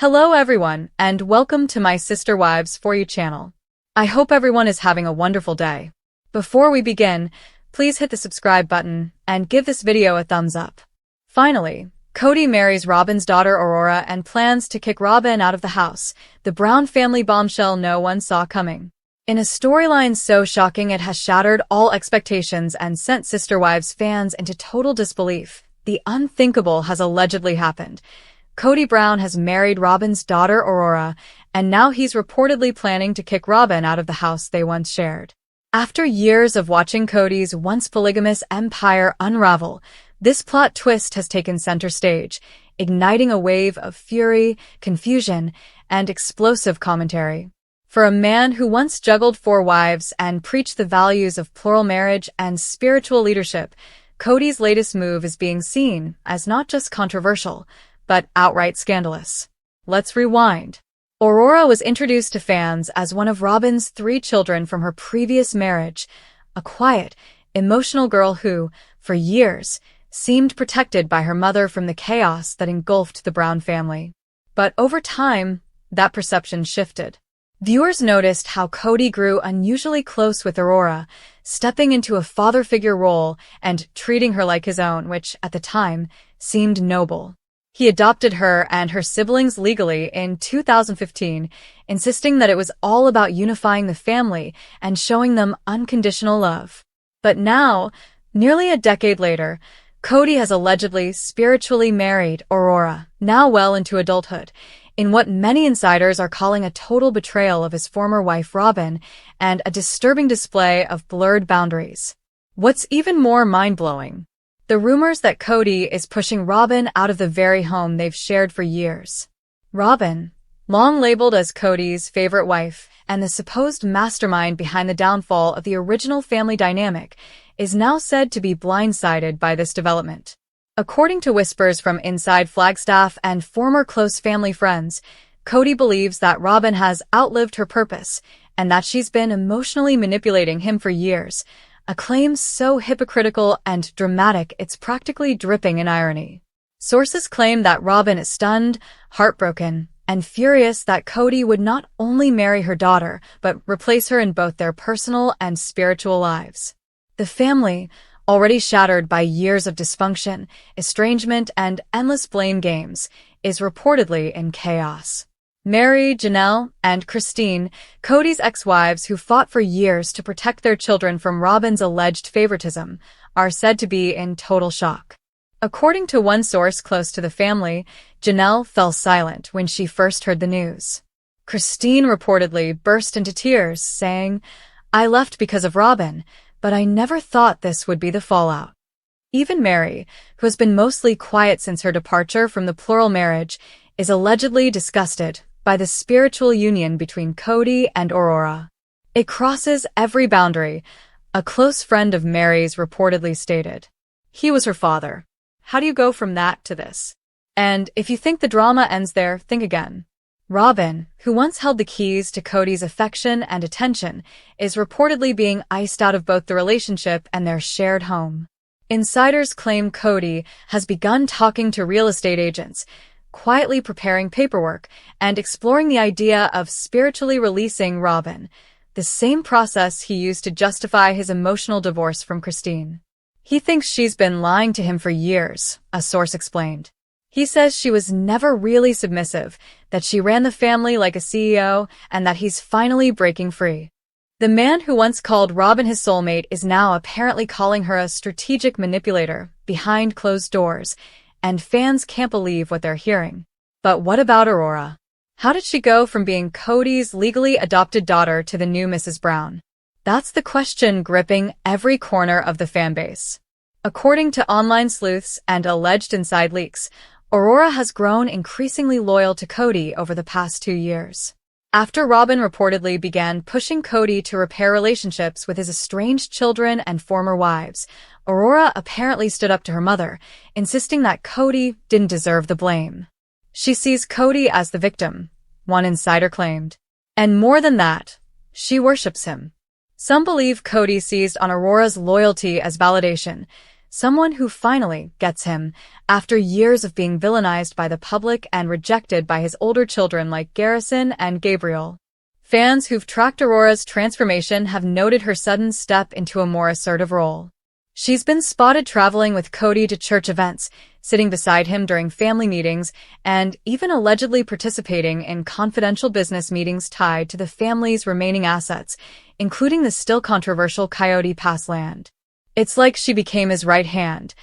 Hello everyone, and welcome to my Sister Wives For You channel. I hope everyone is having a wonderful day. Before we begin, please hit the subscribe button and give this video a thumbs up. Finally, Kody marries Robyn's daughter Aurora and plans to kick Robyn out of the house, the Brown family bombshell no one saw coming. In a storyline so shocking it has shattered all expectations and sent Sister Wives fans into total disbelief, the unthinkable has allegedly happened. Kody Brown has married Robyn's daughter Aurora, and now he's reportedly planning to kick Robyn out of the house they once shared. After years of watching Kody's once polygamous empire unravel, this plot twist has taken center stage, igniting a wave of fury, confusion, and explosive commentary. For a man who once juggled 4 wives and preached the values of plural marriage and spiritual leadership, Kody's latest move is being seen as not just controversial, but outright scandalous. Let's rewind. Aurora was introduced to fans as one of Robyn's 3 children from her previous marriage, a quiet, emotional girl who, for years, seemed protected by her mother from the chaos that engulfed the Brown family. But over time, that perception shifted. Viewers noticed how Kody grew unusually close with Aurora, stepping into a father figure role and treating her like his own, which, at the time, seemed noble. He adopted her and her siblings legally in 2015, insisting that it was all about unifying the family and showing them unconditional love. But now, nearly a decade later, Kody has allegedly spiritually married Aurora, now well into adulthood, in what many insiders are calling a total betrayal of his former wife Robyn and a disturbing display of blurred boundaries. What's even more mind-blowing? The rumors that Kody is pushing Robyn out of the very home they've shared for years. Robyn, long labeled as Kody's favorite wife and the supposed mastermind behind the downfall of the original family dynamic, is now said to be blindsided by this development. According to whispers from inside Flagstaff and former close family friends, Kody believes that Robyn has outlived her purpose and that she's been emotionally manipulating him for years, a claim so hypocritical and dramatic it's practically dripping in irony. Sources claim that Robyn is stunned, heartbroken, and furious that Kody would not only marry her daughter, but replace her in both their personal and spiritual lives. The family, already shattered by years of dysfunction, estrangement, and endless blame games, is reportedly in chaos. Mary, Janelle, and Christine, Kody's ex-wives who fought for years to protect their children from Robyn's alleged favoritism, are said to be in total shock. According to one source close to the family, Janelle fell silent when she first heard the news. Christine reportedly burst into tears, saying, "I left because of Robyn, but I never thought this would be the fallout." Even Mary, who has been mostly quiet since her departure from the plural marriage, is allegedly disgusted by the spiritual union between Kody and Aurora. "It crosses every boundary," a close friend of Mary's reportedly stated. "He was her father. How do you go from that to this? And if you think the drama ends there, think again." Robyn, who once held the keys to Kody's affection and attention, is reportedly being iced out of both the relationship and their shared home. Insiders claim Kody has begun talking to real estate agents, quietly preparing paperwork, and exploring the idea of spiritually releasing Robyn, the same process he used to justify his emotional divorce from Christine. He thinks she's been lying to him for years, a source explained. He says she was never really submissive, that she ran the family like a CEO, and that he's finally breaking free. The man who once called Robyn his soulmate is now apparently calling her a strategic manipulator behind closed doors, and fans can't believe what they're hearing. But what about Aurora? How did she go from being Kody's legally adopted daughter to the new Mrs. Brown? That's the question gripping every corner of the fanbase. According to online sleuths and alleged inside leaks, Aurora has grown increasingly loyal to Kody over the past 2 years. After Robyn reportedly began pushing Kody to repair relationships with his estranged children and former wives, Aurora apparently stood up to her mother, insisting that Kody didn't deserve the blame. She sees Kody as the victim, one insider claimed. And more than that, she worships him. Some believe Kody seized on Aurora's loyalty as validation, Someone who finally gets him, after years of being villainized by the public and rejected by his older children like Garrison and Gabriel. Fans who've tracked Aurora's transformation have noted her sudden step into a more assertive role. She's been spotted traveling with Kody to church events, sitting beside him during family meetings, and even allegedly participating in confidential business meetings tied to the family's remaining assets, including the still controversial Coyote Pass land. It's like she became his right hand,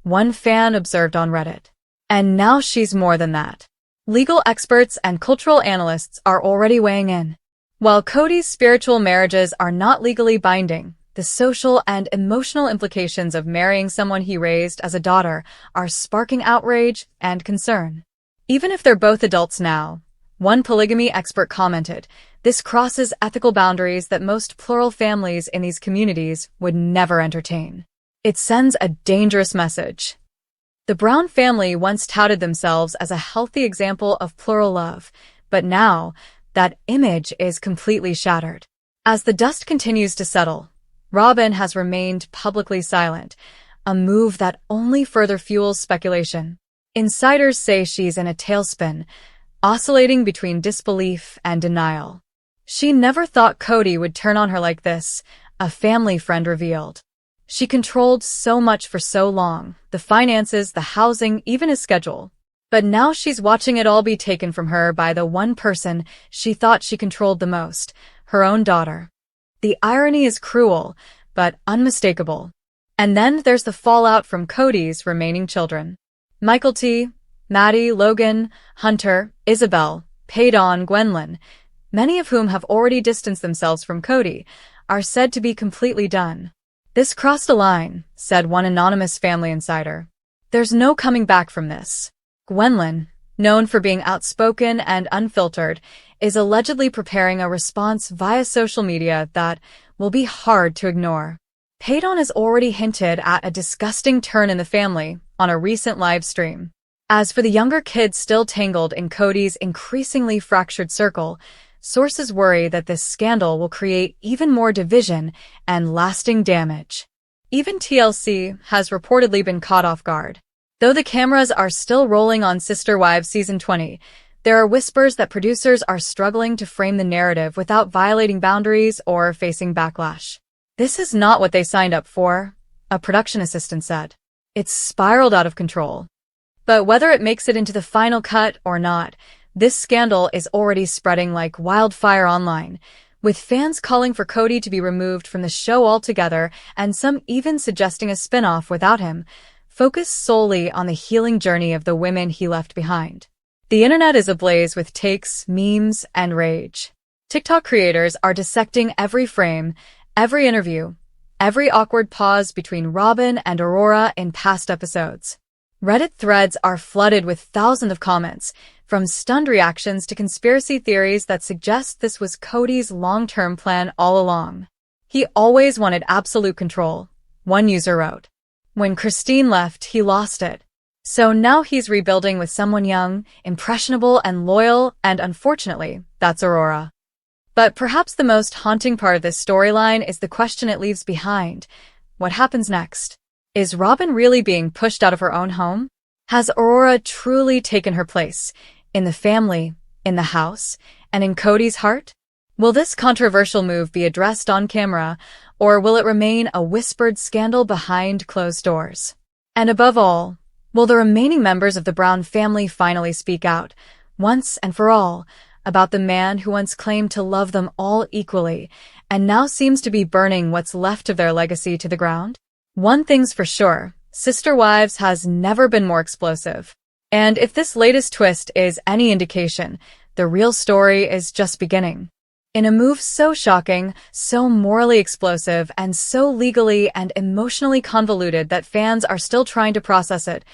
one fan observed on Reddit. And now she's more than that. Legal experts and cultural analysts are already weighing in. While Kody's spiritual marriages are not legally binding, the social and emotional implications of marrying someone he raised as a daughter are sparking outrage and concern. Even if they're both adults now, one polygamy expert commented, this crosses ethical boundaries that most plural families in these communities would never entertain. It sends a dangerous message. The Brown family once touted themselves as a healthy example of plural love, but now that image is completely shattered. As the dust continues to settle, Robyn has remained publicly silent, a move that only further fuels speculation. Insiders say she's in a tailspin, oscillating between disbelief and denial. She never thought Kody would turn on her like this, a family friend revealed. She controlled so much for so long, the finances, the housing, even his schedule. But now she's watching it all be taken from her by the one person she thought she controlled the most, her own daughter. The irony is cruel, but unmistakable. And then there's the fallout from Kody's remaining children. Michael T., Maddie, Logan, Hunter, Isabel, Paydon, Gwendolyn, many of whom have already distanced themselves from Kody, are said to be completely done. This crossed a line, said one anonymous family insider. There's no coming back from this. Gwendolyn, known for being outspoken and unfiltered, is allegedly preparing a response via social media that will be hard to ignore. Paydon has already hinted at a disgusting turn in the family on a recent live stream. As for the younger kids still tangled in Kody's increasingly fractured circle, sources worry that this scandal will create even more division and lasting damage. Even TLC has reportedly been caught off guard. Though the cameras are still rolling on Sister Wives Season 20, there are whispers that producers are struggling to frame the narrative without violating boundaries or facing backlash. This is not what they signed up for, a production assistant said. It's spiraled out of control. But whether it makes it into the final cut or not, this scandal is already spreading like wildfire online, with fans calling for Kody to be removed from the show altogether and some even suggesting a spin-off without him, focused solely on the healing journey of the women he left behind. The internet is ablaze with takes, memes, and rage. TikTok creators are dissecting every frame, every interview, every awkward pause between Robyn and Aurora in past episodes. Reddit threads are flooded with thousands of comments, from stunned reactions to conspiracy theories that suggest this was Kody's long-term plan all along. He always wanted absolute control, one user wrote. When Christine left, he lost it. So now he's rebuilding with someone young, impressionable, and loyal, and unfortunately, that's Aurora. But perhaps the most haunting part of this storyline is the question it leaves behind. What happens next? Is Robyn really being pushed out of her own home? Has Aurora truly taken her place, in the family, in the house, and in Kody's heart? Will this controversial move be addressed on camera, or will it remain a whispered scandal behind closed doors? And above all, will the remaining members of the Brown family finally speak out, once and for all, about the man who once claimed to love them all equally, and now seems to be burning what's left of their legacy to the ground? One thing's for sure, Sister Wives has never been more explosive. And if this latest twist is any indication, the real story is just beginning. In a move so shocking, so morally explosive, and so legally and emotionally convoluted that fans are still trying to process it,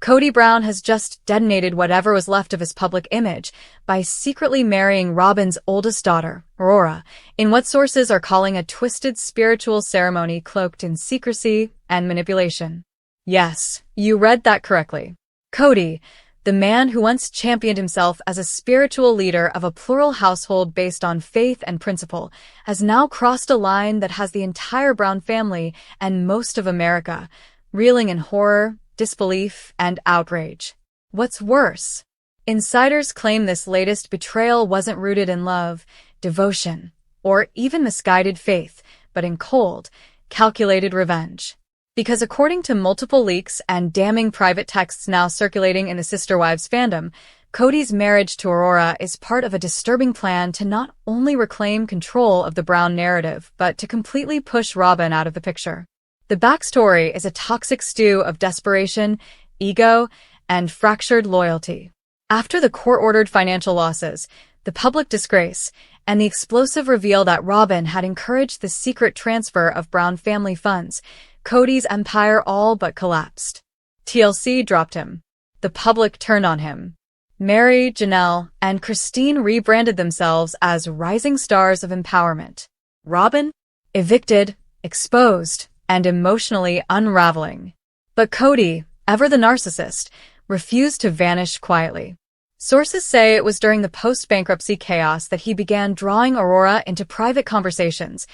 Kody Brown has just detonated whatever was left of his public image by secretly marrying Robyn's oldest daughter, Aurora, in what sources are calling a twisted spiritual ceremony cloaked in secrecy and manipulation. Yes, you read that correctly. Kody, the man who once championed himself as a spiritual leader of a plural household based on faith and principle, has now crossed a line that has the entire Brown family and most of America reeling in horror, disbelief, and outrage. What's worse, insiders claim this latest betrayal wasn't rooted in love, devotion, or even misguided faith, but in cold, calculated revenge. Because according to multiple leaks and damning private texts now circulating in the Sister Wives fandom, Kody's marriage to Aurora is part of a disturbing plan to not only reclaim control of the Brown narrative, but to completely push Robyn out of the picture. The backstory is a toxic stew of desperation, ego, and fractured loyalty. After the court-ordered financial losses, the public disgrace, and the explosive reveal that Robyn had encouraged the secret transfer of Brown family funds, Kody's empire all but collapsed. TLC dropped him. The public turned on him. Mary, Janelle, and Christine rebranded themselves as rising stars of empowerment. Robyn? Evicted, exposed, and emotionally unraveling. But Kody, ever the narcissist, refused to vanish quietly. Sources say it was during the post-bankruptcy chaos that he began drawing Aurora into private conversations,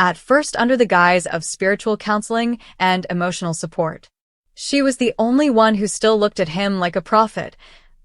at first under the guise of spiritual counseling and emotional support. She was the only one who still looked at him like a prophet,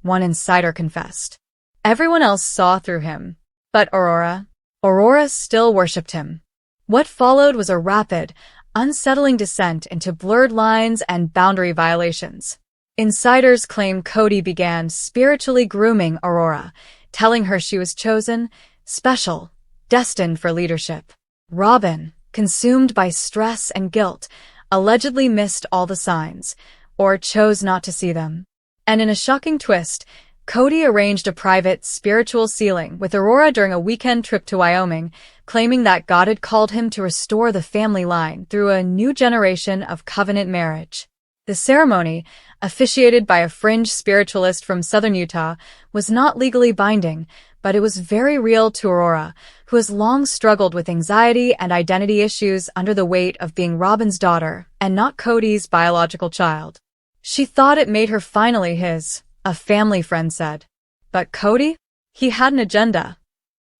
one insider confessed. Everyone else saw through him. But Aurora still worshipped him. What followed was a rapid, unsettling descent into blurred lines and boundary violations. Insiders claim Kody began spiritually grooming Aurora, telling her she was chosen, special, destined for leadership. Robyn, consumed by stress and guilt, allegedly missed all the signs, or chose not to see them. And in a shocking twist, Kody arranged a private spiritual sealing with Aurora during a weekend trip to Wyoming, claiming that God had called him to restore the family line through a new generation of covenant marriage. The ceremony, officiated by a fringe spiritualist from southern Utah, was not legally binding, but it was very real to Aurora, who has long struggled with anxiety and identity issues under the weight of being Robyn's daughter and not Kody's biological child. She thought it made her finally his, a family friend said. But Kody? He had an agenda.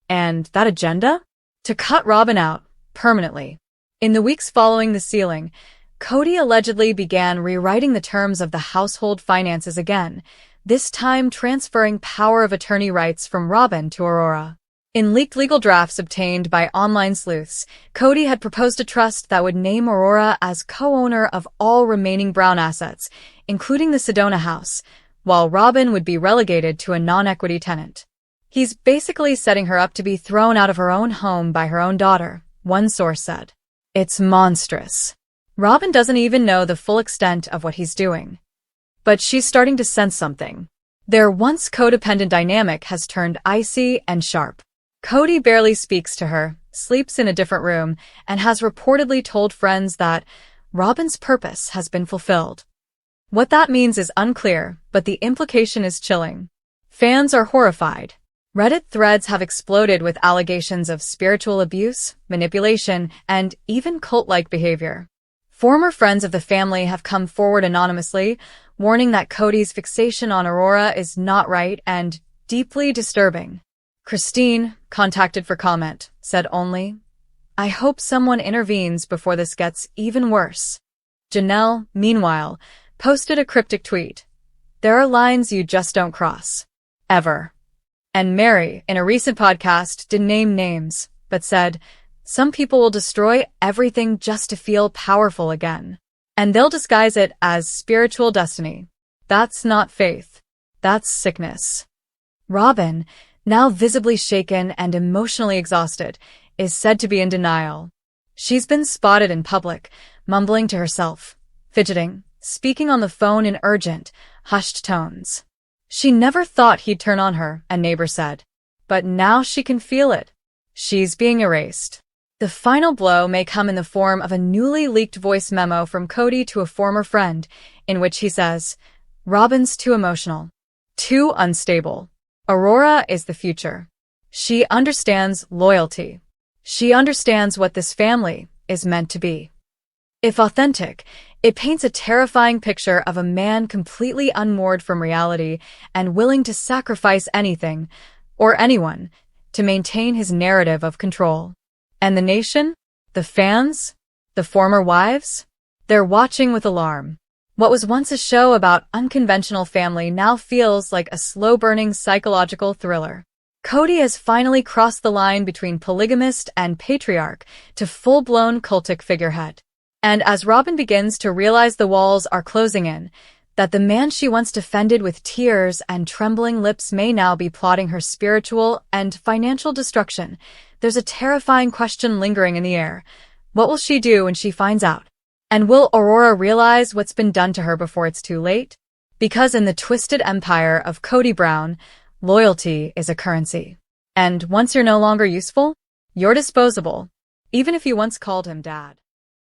And that agenda? To cut Robyn out, permanently. In the weeks following the sealing, Kody allegedly began rewriting the terms of the household finances again, this time transferring power of attorney rights from Robyn to Aurora. In leaked legal drafts obtained by online sleuths, Kody had proposed a trust that would name Aurora as co-owner of all remaining Brown assets, including the Sedona house, while Robyn would be relegated to a non-equity tenant. He's basically setting her up to be thrown out of her own home by her own daughter, one source said. It's monstrous. Robyn doesn't even know the full extent of what he's doing. But she's starting to sense something. Their once codependent dynamic has turned icy and sharp. Kody barely speaks to her, sleeps in a different room, and has reportedly told friends that Robyn's purpose has been fulfilled. What that means is unclear, but the implication is chilling. Fans are horrified. Reddit threads have exploded with allegations of spiritual abuse, manipulation, and even cult-like behavior. Former friends of the family have come forward anonymously, warning that Kody's fixation on Aurora is not right and deeply disturbing. Christine, contacted for comment, said only, "I hope someone intervenes before this gets even worse." Janelle, meanwhile, posted a cryptic tweet. "There are lines you just don't cross. Ever." And Mary, in a recent podcast, didn't name names, but said, "Some people will destroy everything just to feel powerful again. And they'll disguise it as spiritual destiny. That's not faith. That's sickness." Robyn, now visibly shaken and emotionally exhausted, is said to be in denial. She's been spotted in public, mumbling to herself, fidgeting, speaking on the phone in urgent, hushed tones. She never thought he'd turn on her, a neighbor said. But now she can feel it. She's being erased. The final blow may come in the form of a newly leaked voice memo from Kody to a former friend, in which he says, "Robyn's too emotional. Too unstable. Aurora is the future. She understands loyalty. She understands what this family is meant to be." If authentic, it paints a terrifying picture of a man completely unmoored from reality and willing to sacrifice anything, or anyone, to maintain his narrative of control. And the nation? The fans? The former wives? They're watching with alarm. What was once a show about unconventional family now feels like a slow-burning psychological thriller. Kody has finally crossed the line between polygamist and patriarch to full-blown cultic figurehead. And as Robyn begins to realize the walls are closing in, that the man she once defended with tears and trembling lips may now be plotting her spiritual and financial destruction, there's a terrifying question lingering in the air. What will she do when she finds out? And will Aurora realize what's been done to her before it's too late? Because in the twisted empire of Kody Brown, loyalty is a currency. And once you're no longer useful, you're disposable, even if you once called him dad.